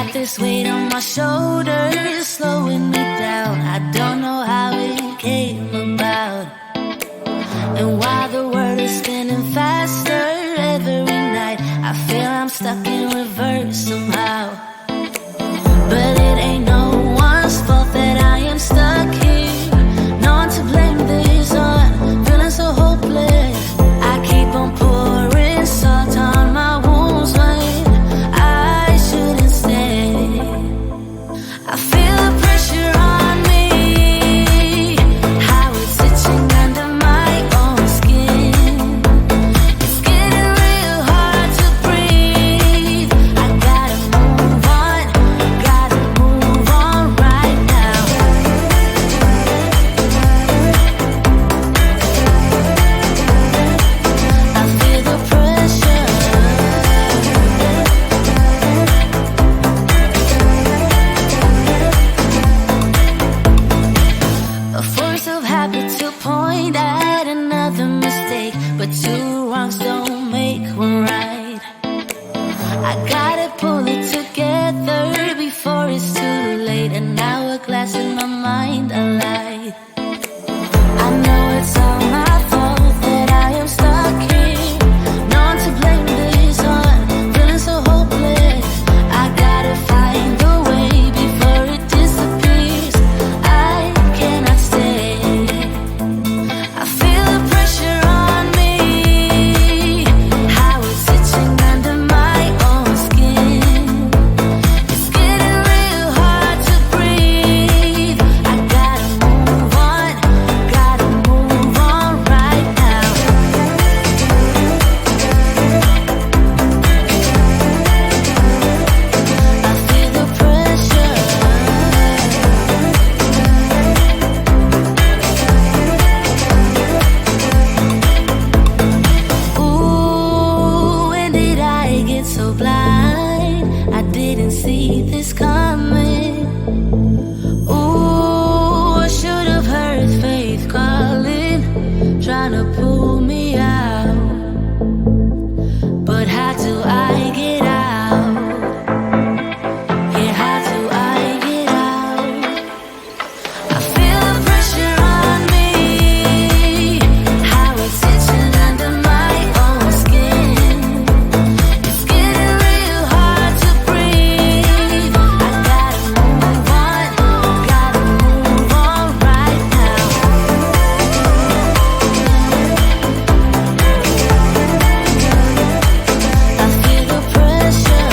got this weight on my shoulders, slowing me down. I don't know how it came about. And while the world is spinning faster every night, I feel I'm stuck in reverse somehow. But it ain't no one's fault that I am stuck here. No one to blame this on, feeling so hopeless. I keep on pouring salt on my wounds when I shouldn't stay. I feel the pressure on me, how it's itching under my own skin. It's getting real hard to breathe. I gotta move on right now. I feel the pressure. A force of habit to point at another mistake, but two wrongs don't make one right. I gotta pull it together before it's too late. An hourglass in my mind, a lie. I know it's all my fault that I am stuck here. No one to blame this on, feeling so hopeless. I gotta find a way before it disappears. I cannot stay. I feel the pressure on me, how it's itching under my own skin. It's getting real hard to breathe. I gotta move on right now. I feel the pressure. Ooh, when did I get so blind? I didn't see this coming. Ooh, I should have heard faith calling, trying to pull me out. But how do I get out? Yeah, how do I get out? I feel the pressure on me, how it's itching under my own skin. It's getting real hard to breathe. I gotta move on right now. I feel the pressure.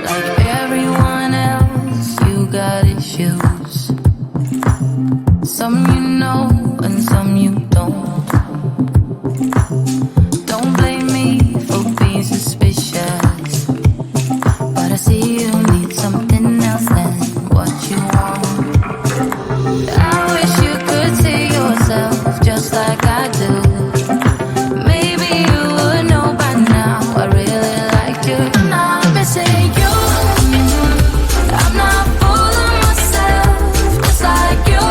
Like everyone else, you got issues. Some you know and some you don't. Don't blame me for being suspicious, but I see you need something else than what you want. I wish you could see yourself just like I do. Maybe you would know by now I really liked you. I'm not missing you. I'm not fooling myself just like you.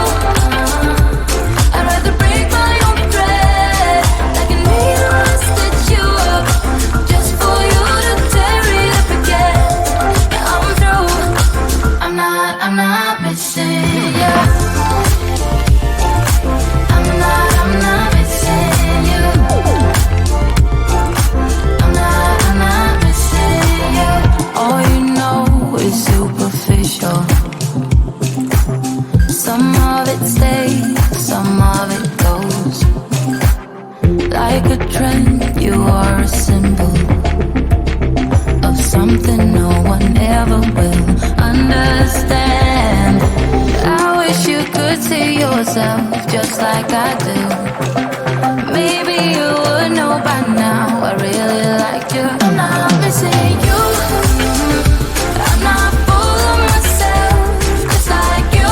I'd rather break my own thread like a needle and stitch you up just for you to tear it up again. I'm through. I'm not missing you. I'm not missing you. I'm not missing you. All you know is superficial. Some of it stays, some of it goes. Like a trend, you are a symbol of something no one ever will understand. I wish you could see yourself just like I do. Maybe you would know by now I really like you. I'm not missing you. I'm not full of myself just like you.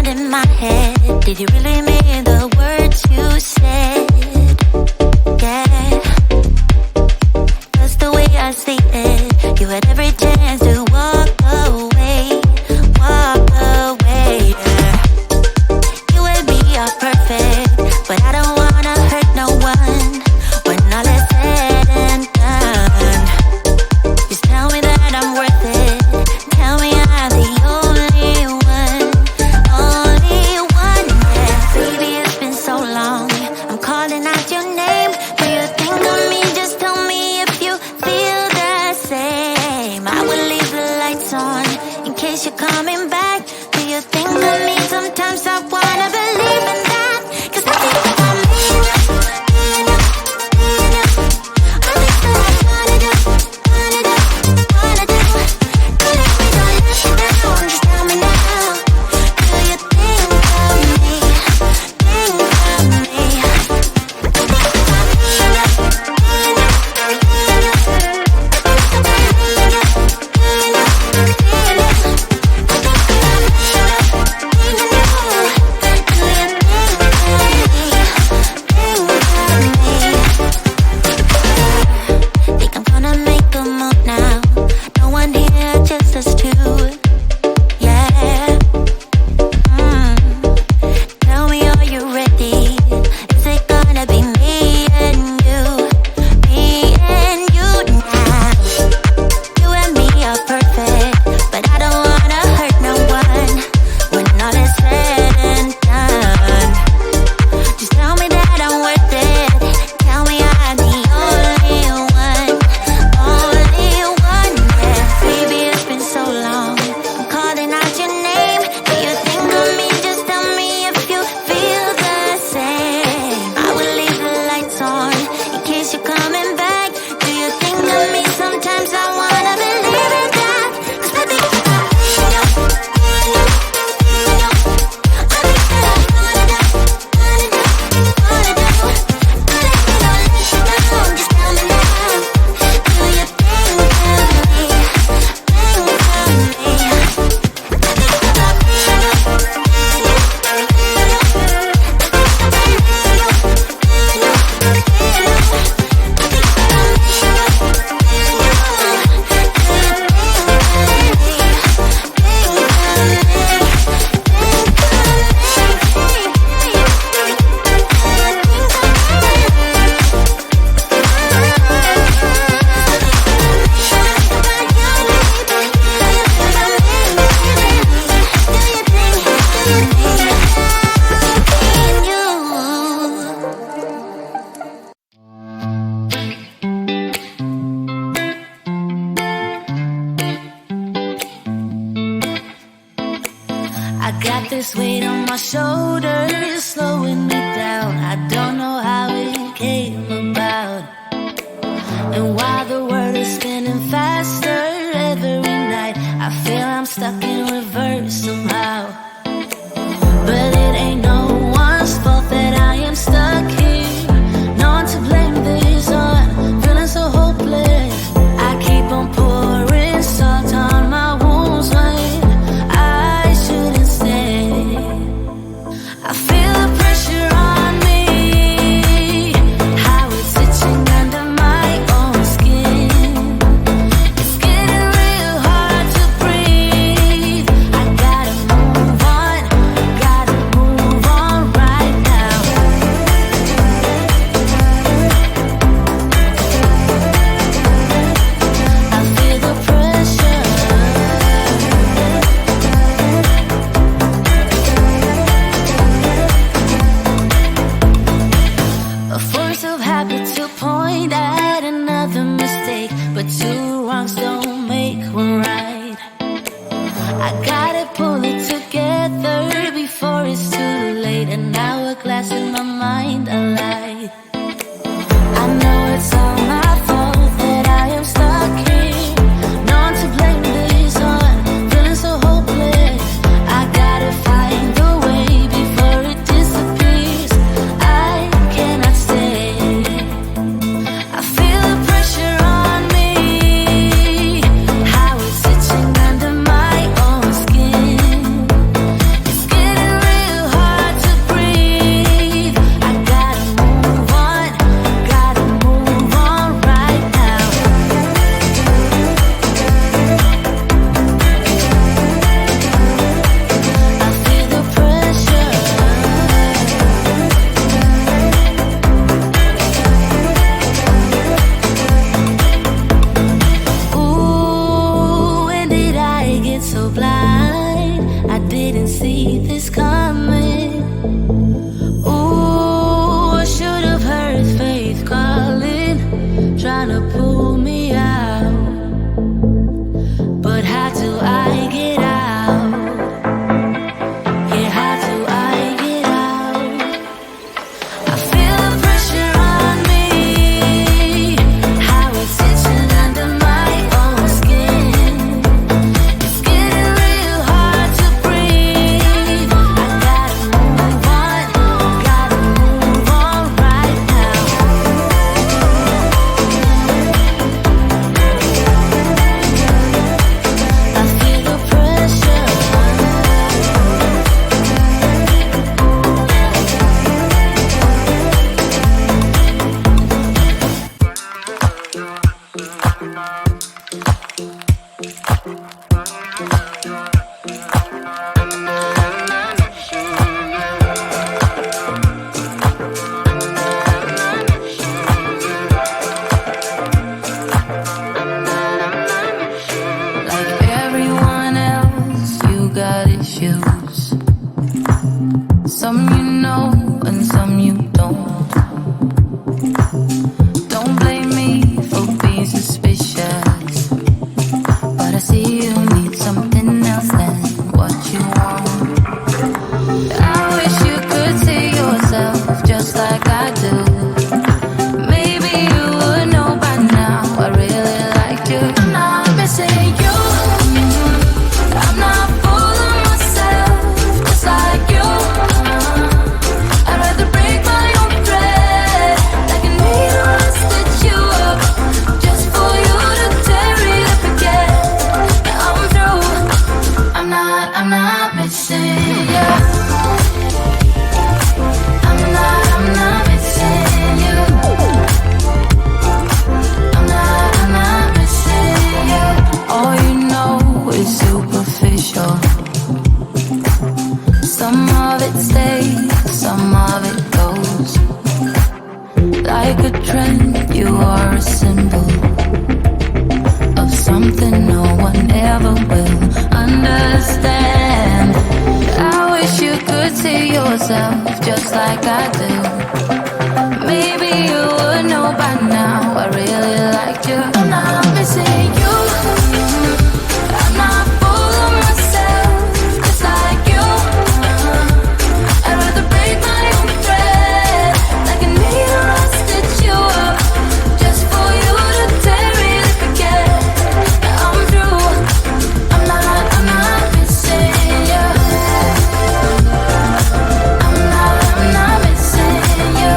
mind in my head. Did you really mean the words you said? Yeah, that's the way I see it. You had every chance to walk away, walk away. Yeah. You and me are perfect, but I don't wanna hurt no one when all is said and done. Just tell me that I'm worth it. Tell me I'm the only one, yeah. Baby, it's been so long. I'm calling out your name. Do you think of me? Just tell me if you feel the same. I will leave the lights on in case you're coming back. Do you think of me? Sometimes I wanna believe in that, 'cause I think about me and you, me and you, me and you. All things that I wanna do, wanna do, wanna do. But if we don't let you down, just tell me now. Do you think of me? Think of me? Think about me and you, me and you, me and you. Think about me and you, me and you, me and you. I think about me and you, me and you. Do you think of me? Think of me? Think I'm gonna make a move now. No one here, just us two. Yeah. Tell me, are you ready? Is it gonna be me and you? Me and you now. You and me are perfect, but I don't wanna hurt no one when all is said and done. Just tell me that I'm worth it. Tell me I'm the only one, yeah. Baby, it's been so long. I'm calling out your name. Do you think of me? Just tell me if you feel the same. I will leave the lights on in case you're coming back. Do you think of me? Sometimes I wanna believe in that, 'cause I think about me and you, me and you, me and you. All things that I wanna do, wanna do, wanna do. But if we don't let you down, just tell me now. Do you think of me? Think of me? I think about me and you, me and you, me and you. I think about me and you, me and you, me and you. I think about me and you, me and you. Do you think of me? Think of me? I got this weight on my shoulders, slowing me down. I don't know how it came about. And while the world is spinning faster every night, I feel I'm stuck in reverse somehow. But it ain't no one's fault that I am stuck here. No one to blame this on, feeling so hopeless. I keep on pouring salt on my wounds when I shouldn't stay. I feel the pressure on me, how it's itching under my own skin. It's getting real hard to breathe. I gotta move on right now. I feel the pressure. A force of habit to point at another mistake, but two wrongs don't make one right. I gotta pull it together before it's too late. An hourglass in my mind, a lie. I know it's all my fault that I am stuck here. No one to blame this on, feeling so hopeless. I gotta find a way before it disappears. I cannot stay. I feel the pressure on me, how it's itching under my own skin. Some you know and some you don't. Don't blame me for being suspicious, but I see you need something else than what you want. I wish you could see yourself just like I do. Maybe you would know by now I really liked you. I'm not missing you. I'm not full of myself, just like you. I'd rather break my own thread, like a needle and stitch you up, just for you to tear it up again. Now I'm through. I'm not missing you. I'm not missing you. I'm not missing you. All you know is superficial. Some of it stays, some of it goes. Like a trend, you are a symbol of something no one ever will understand. I wish you could see yourself just like I do. Maybe you would know by now I really liked you. I'm not missing you. I'm not full of myself, just like you. I'd rather break my own thread, like a needle and stitch you up, just for you to tear it up again. Now I'm through. I'm not missing you. I'm not missing you.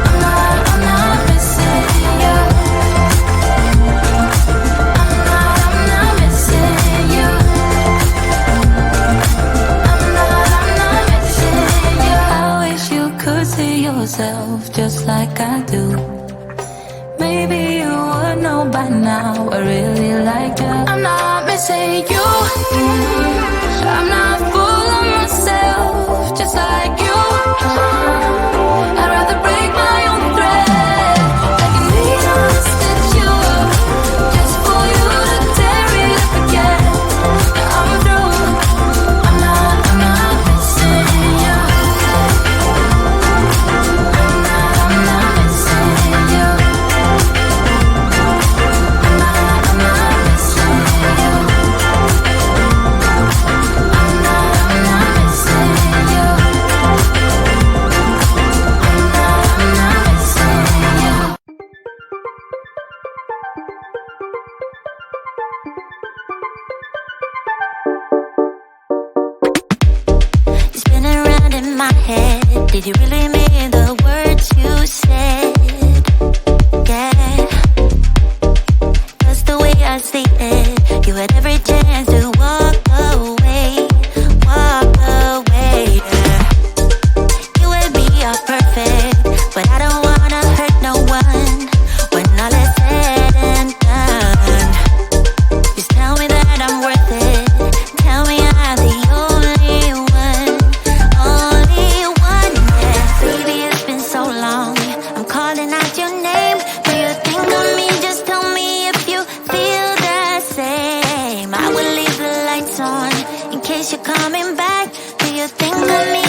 I'm not missing you. I'm not missing you. I'm not missing you. I wish you could see yourself just like I do. Maybe you would know by now I really like you. I'm not missing you. I'm not full of myself, just like you. I'd rather break my own thread, like a needle and stitch you up, just for you to tear it up again. Now I'm through. I'm not missing you. I'm not missing you. I'm not missing you. I'm not missing you. I'm not missing you. You're spinning around in my head. Did you really mean the words you said? Yeah. 'Cause the way I see it, you had every chance to walk away, walk away. Yeah. You and me are perfect, but I don't wanna hurt no one when all is said and done. Just tell me that I'm worth it. Tell me I'm the only one, yeah. Baby, it's been so long. I'm calling out your name. Do you think of me? Just tell me if you feel the same. I will leave the lights on in case you're coming back. Do you think of me?